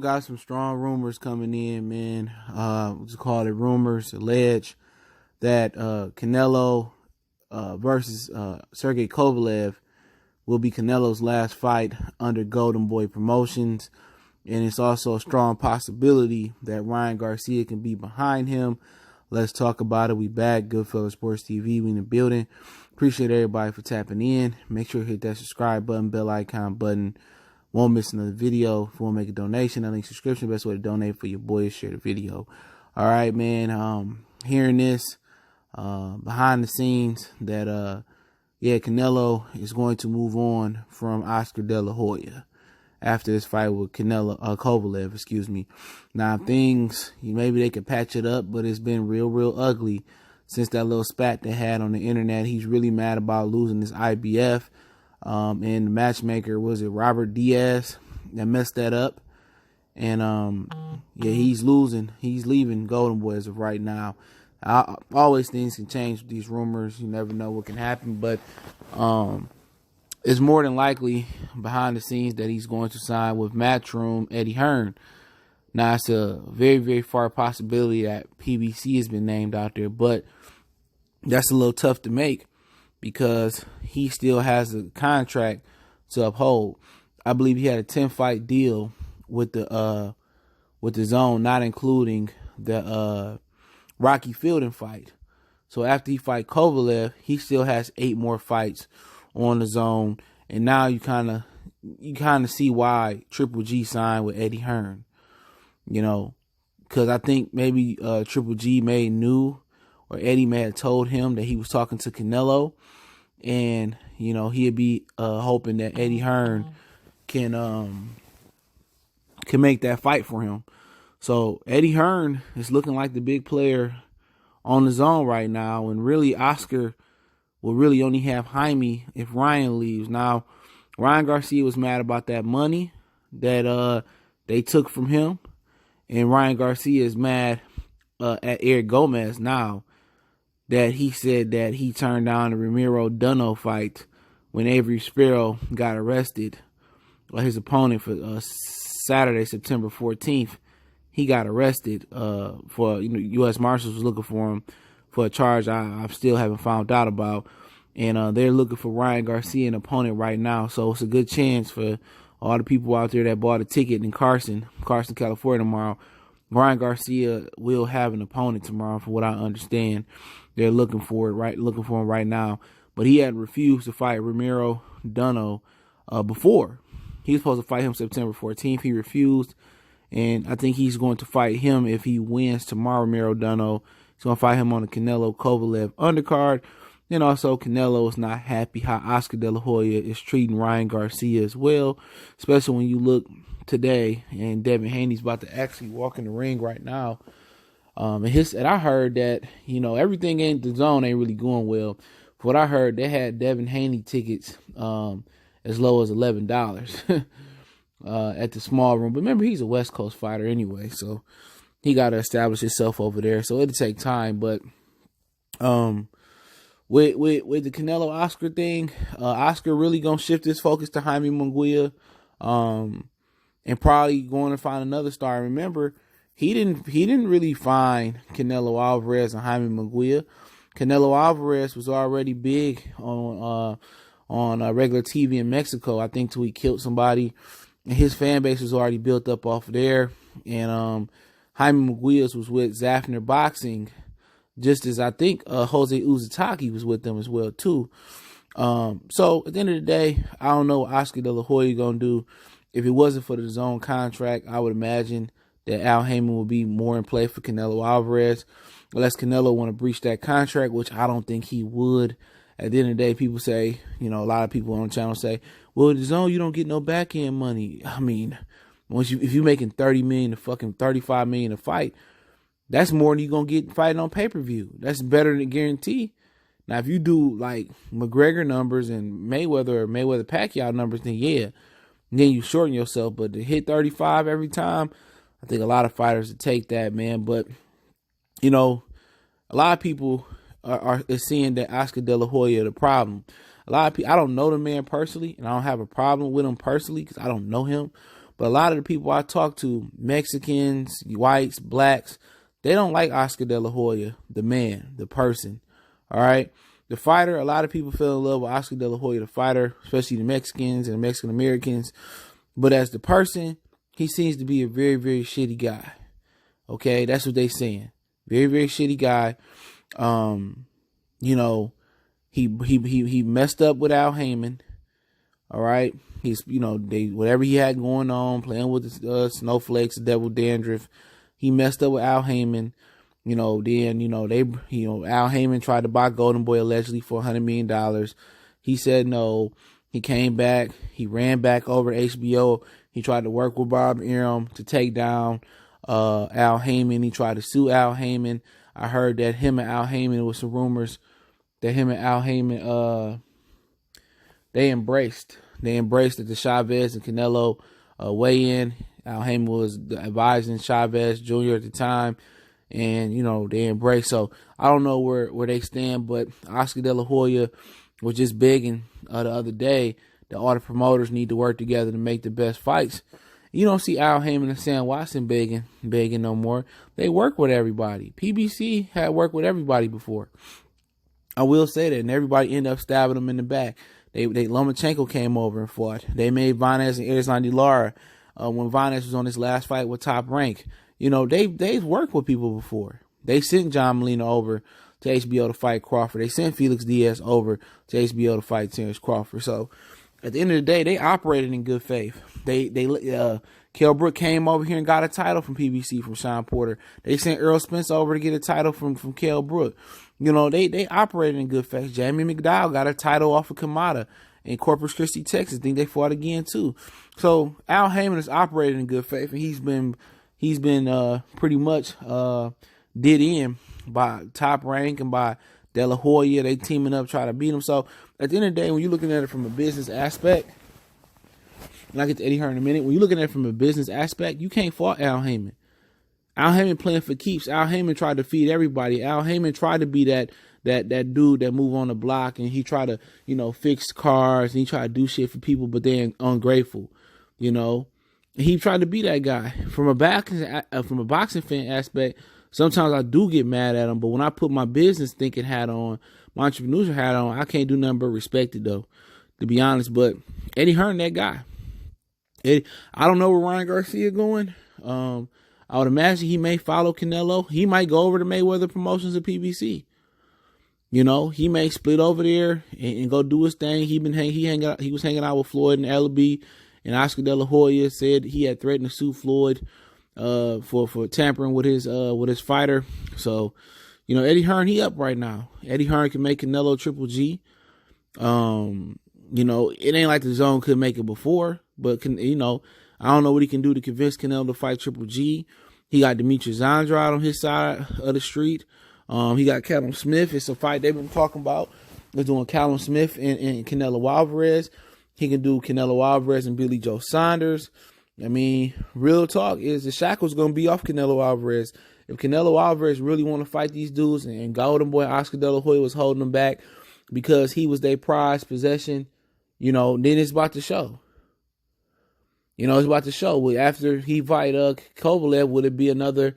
got some strong rumors coming in, man. Let's call it rumors, alleged that Canelo versus Sergey Kovalev will be Canelo's last fight under Golden Boy Promotions. And it's also a strong possibility that Ryan Garcia can be behind him. Let's talk about it. We back. Goodfellas Sports TV. We in the building. Appreciate everybody for tapping in. Make sure you hit that subscribe button, bell icon button. Won't miss another video. If you want to make a donation, that link subscription. Best way to donate for your boy is share the video. All right, man. Hearing this behind the scenes that Canelo is going to move on from Oscar De La Hoya after this fight with Kovalev, excuse me. Now things, maybe they could patch it up, but it's been real ugly since that little spat they had on the internet. He's really mad about losing this IBF. And the matchmaker, was it Robert Diaz that messed that up? And he's losing. He's leaving Golden Boy as of right now. Always things can change with these rumors. You never know what can happen, but it's more than likely behind the scenes that he's going to sign with Matchroom Eddie Hearn. Now, it's a very far possibility that PBC has been named out there, but that's a little tough to make because he still has a contract to uphold. I believe he had a 10-fight deal with the DAZN, not including the Rocky Fielding fight. So after he fight Kovalev, he still has 8 more fights on the zone, and now you kind of see why Triple G signed with Eddie Hearn. Because I think maybe Triple G may knew, or Eddie may have told him that he was talking to Canelo, and he'd be hoping that Eddie Hearn can make that fight for him. So Eddie Hearn is looking like the big player on the zone right now, and really Oscar will really only have Jaime if Ryan leaves. Now, Ryan Garcia was mad about that money that they took from him, and Ryan Garcia is mad at Eric Gomez now that he said that he turned down the Ramiro Duno fight when Avery Sparrow got arrested, or his opponent for Saturday, September 14th. He got arrested for, U.S. Marshals was looking for him for a charge I still haven't found out about. And they're looking for Ryan Garcia, an opponent right now. So it's a good chance for all the people out there that bought a ticket in Carson, California tomorrow. Ryan Garcia will have an opponent tomorrow, from what I understand. They're looking for him right now. But he had refused to fight Ramiro Duno before. He was supposed to fight him September 14th. He refused. And I think he's going to fight him if he wins tomorrow, Ramiro Duno. He's going to fight him on the Canelo Kovalev undercard. And also, Canelo is not happy how Oscar De La Hoya is treating Ryan Garcia as well, especially when you look today, and Devin Haney's about to actually walk in the ring right now. And I heard that, everything in the zone ain't really going well. From what I heard, they had Devin Haney tickets as low as $11. At the small room. But remember, he's a West Coast fighter anyway, so he got to establish himself over there. So it'll take time. But with the Canelo Oscar thing, Oscar really gonna shift his focus to Jaime Munguia, and probably going to find another star. Remember, he didn't really find Canelo Alvarez and Jaime Munguia. Canelo Alvarez was already big on regular TV in Mexico. I think till he killed somebody. And his fan base was already built up off of there. And Jaime Munguia was with Zafner Boxing, just as I think Jose Uzataki was with them as well, too. So, at the end of the day, I don't know what Oscar De La Hoya going to do. If it wasn't for the DAZN contract, I would imagine that Al Haymon would be more in play for Canelo Alvarez. Unless Canelo want to breach that contract, which I don't think he would. At the end of the day, people say, a lot of people on the channel say, well, the DAZN, you don't get no back end money. I mean, if you're making $30 million to fucking $35 million a fight, that's more than you're going to get fighting on pay-per-view. That's better than a guarantee. Now, if you do like McGregor numbers and Mayweather Pacquiao numbers, then you shorten yourself. But to hit 35 every time, I think a lot of fighters would take that, man. But, a lot of people are seeing that Oscar De La Hoya the problem. A lot of people, I don't know the man personally, and I don't have a problem with him personally because I don't know him. But a lot of the people I talk to, Mexicans, whites, blacks, they don't like Oscar De La Hoya, the man, the person. All right. The fighter, a lot of people fell in love with Oscar De La Hoya, the fighter, especially the Mexicans and Mexican Americans. But as the person, he seems to be a very, very shitty guy. Okay, that's what they saying. Very, very shitty guy. You know, he messed up with Al Heyman. All right, he's whatever he had going on, playing with the snowflakes, the devil dandruff. He messed up with Al Heyman. Then Al Heyman tried to buy Golden Boy allegedly for $100 million. He said no. He came back. He ran back over to HBO. He tried to work with Bob Arum to take down Al Heyman. He tried to sue Al Heyman. I heard that him and Al Heyman, there was some rumors that him and Al Heyman, they embraced at the Chavez and Canelo weigh-in. Al Heyman was advising Chavez Jr. at the time, and they embraced. So I don't know where they stand, but Oscar De La Hoya was just begging the other day that all the promoters need to work together to make the best fights. You don't see Al Heyman and Sam Watson begging no more. They work with everybody. PBC had worked with everybody before. I will say that, and everybody ended up stabbing them in the back. Lomachenko came over and fought. They made Vanez and Erislandy Lara when Vanez was on his last fight with Top Rank. They've worked with people before. They sent John Molina over to HBO to fight Crawford. They sent Felix Diaz over to HBO to fight Terrence Crawford. So at the end of the day, they operated in good faith. Kell Brook came over here and got a title from PBC from Sean Porter. They sent Earl Spence over to get a title from Kell Brook. They operated in good faith. Jamie McDowell got a title off of Kamada in Corpus Christi, Texas. I think they fought again too. So Al Heyman has operated in good faith, and he's been pretty much did in by Top Rank and by De La Hoya. They teaming up, trying to beat him. So at the end of the day, when you're looking at it from a business aspect, and I get to Eddie Hearn in a minute, when you're looking at it from a business aspect, you can't fault Al Heyman. Al Heyman playing for keeps. Al Heyman tried to feed everybody. Al Heyman tried to be that dude that move on the block, and he tried to, fix cars, and he tried to do shit for people, but they're ungrateful, He tried to be that guy. From a boxing fan aspect, sometimes I do get mad at him, but when I put my business thinking hat on, my entrepreneurial hat on, I can't do nothing but respect it, though, to be honest. But Eddie Hearn, that guy. I don't know where Ryan Garcia going. I would imagine he may follow Canelo. He might go over to Mayweather Promotions at PBC. He may split over there and go do his thing. He was hanging out with Floyd and Ellaby, and Oscar De La Hoya said he had threatened to sue Floyd for tampering with his fighter. So, Eddie Hearn, he up right now. Eddie Hearn can make Canelo Triple G. It ain't like the Zone could make it before, but I don't know what he can do to convince Canelo to fight Triple G. He got Demetrius Andrade on his side of the street. He got Callum Smith. It's a fight they've been talking about. They're doing Callum Smith and Canelo Alvarez. He can do Canelo Alvarez and Billy Joe Saunders. I mean, real talk is the shackles going to be off Canelo Alvarez. If Canelo Alvarez really want to fight these dudes, and Golden Boy Oscar De La Hoya was holding them back because he was their prized possession, then it's about to show. It's about to show. After he fight Kovalev, would it be another,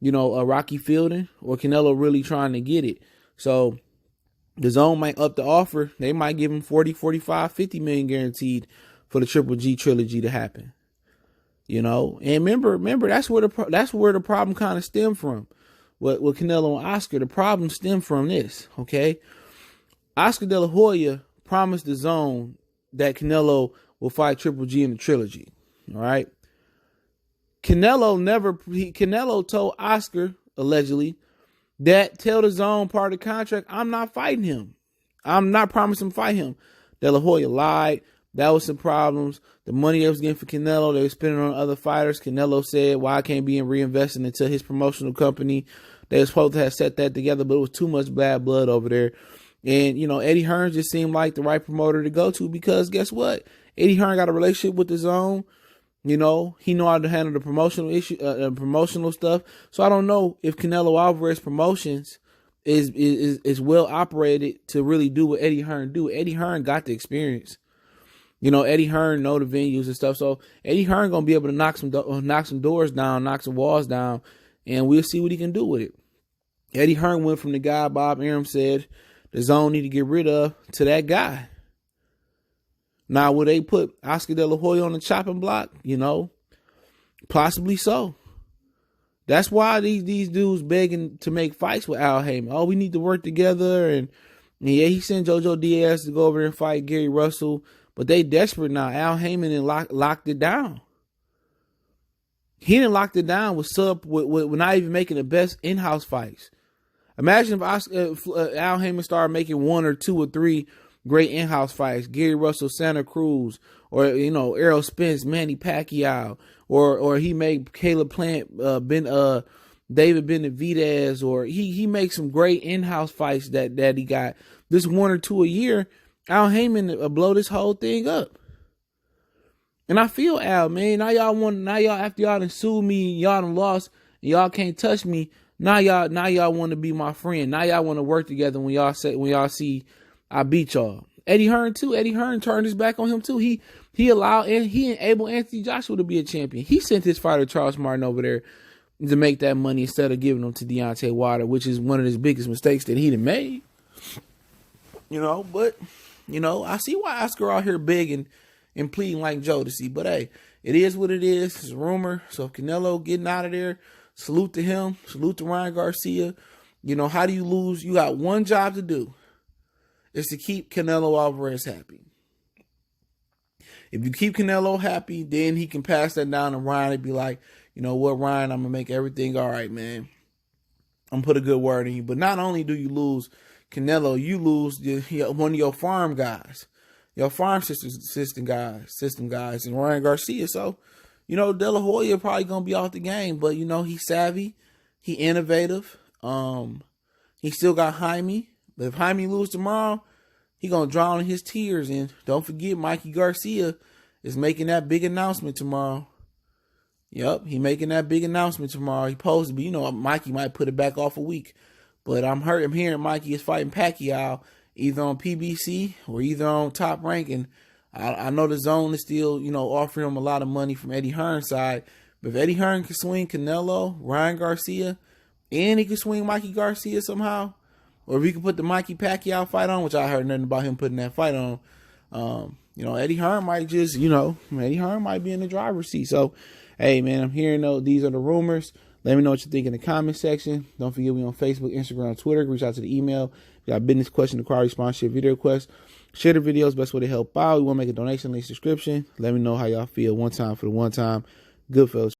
a Rocky Fielding, or Canelo really trying to get it? So the Zone might up the offer. They might give him 40, 45, 50 million guaranteed for the Triple G trilogy to happen. And remember that's where the problem kind of stemmed from. With Canelo and Oscar, the problem stemmed from this. Okay, Oscar De La Hoya promised the Zone that will fight Triple G in the trilogy. All right. Canelo told Oscar, allegedly, that tell the Zone part of the contract, I'm not fighting him. I'm not promising to fight him. De La Hoya lied. That was some problems. The money they was getting for Canelo, they were spending on other fighters. Canelo said, why I can't be reinvesting into his promotional company. They were supposed to have set that together, but it was too much bad blood over there. And, Eddie Hearn just seemed like the right promoter to go to, because guess what? Eddie Hearn got a relationship with the Zone. He know how to handle the promotional stuff. So I don't know if Canelo Alvarez Promotions is well operated to really do what Eddie Hearn do. Eddie Hearn got the experience. Eddie Hearn know the venues and stuff. So Eddie Hearn going to be able to knock some doors down, knock some walls down, and we'll see what he can do with it. Eddie Hearn went from the guy Bob Arum said the DAZN need to get rid of to that guy. Now, will they put Oscar De La Hoya on the chopping block? Possibly so. That's why these dudes begging to make fights with Al Heyman. Oh, we need to work together. And yeah, he sent JoJo Diaz to go over there and fight Gary Russell. But they desperate now. Al Heyman locked it down. He didn't lock it down with not even making the best in-house fights. Imagine if Al Heyman started making 1 or 2 or 3 great in-house fights. Gary Russell, Santa Cruz, or Errol Spence, Manny Pacquiao, or he made Caleb Plant, David Benavidez, or he makes some great in-house fights that he got. This 1 or 2 a year, Al Heyman blow this whole thing up. And I feel Al, man. Now y'all after y'all done sued me, y'all done lost, and y'all can't touch me. Now y'all want to be my friend. Now y'all want to work together when y'all see I beat y'all. Eddie Hearn too. Eddie Hearn turned his back on him too. He enabled Anthony Joshua to be a champion. He sent his fighter Charles Martin over there to make that money instead of giving them to Deontay Wilder, which is one of his biggest mistakes that he'd made. But I see why Oscar out here begging and pleading like Jodeci. But hey, it is what it is. It's a rumor. So if Canelo getting out of there, salute to him. Salute to Ryan Garcia. How do you lose? You got one job to do. It's to keep Canelo Alvarez happy. If you keep Canelo happy, then he can pass that down to Ryan and be like, you know what, Ryan, I'm going to make everything all right, man. I'm going to put a good word in you. But not only do you lose Canelo, you lose one of your farm guys, your farm system guys, and Ryan Garcia. So, De La Hoya probably going to be off the game. But, he's savvy. He innovative. He still got Jaime. But if Jaime lose tomorrow, he going to drown in his tears. And don't forget, Mikey Garcia is making that big announcement tomorrow. Yep, he making that big announcement tomorrow. He supposed to be, Mikey might put it back off a week. But I'm hearing Mikey is fighting Pacquiao either on PBC or either on Top Rank. And I know the DAZN is still, offering him a lot of money from Eddie Hearn's side. But if Eddie Hearn can swing Canelo, Ryan Garcia, and he can swing Mikey Garcia somehow, or if he can put the Mikey Pacquiao fight on, which I heard nothing about him putting that fight on, Eddie Hearn might just, Eddie Hearn might be in the driver's seat. So, hey, man, I'm hearing these are the rumors. Let me know what you think in the comment section. Don't forget we on Facebook, Instagram, Twitter. Reach out to the email. If you got business question, inquiry, sponsorship, video request. Share the videos. Best way to help out. We want to make a donation, link description. Let me know how y'all feel. One time for the one time. Good fellas.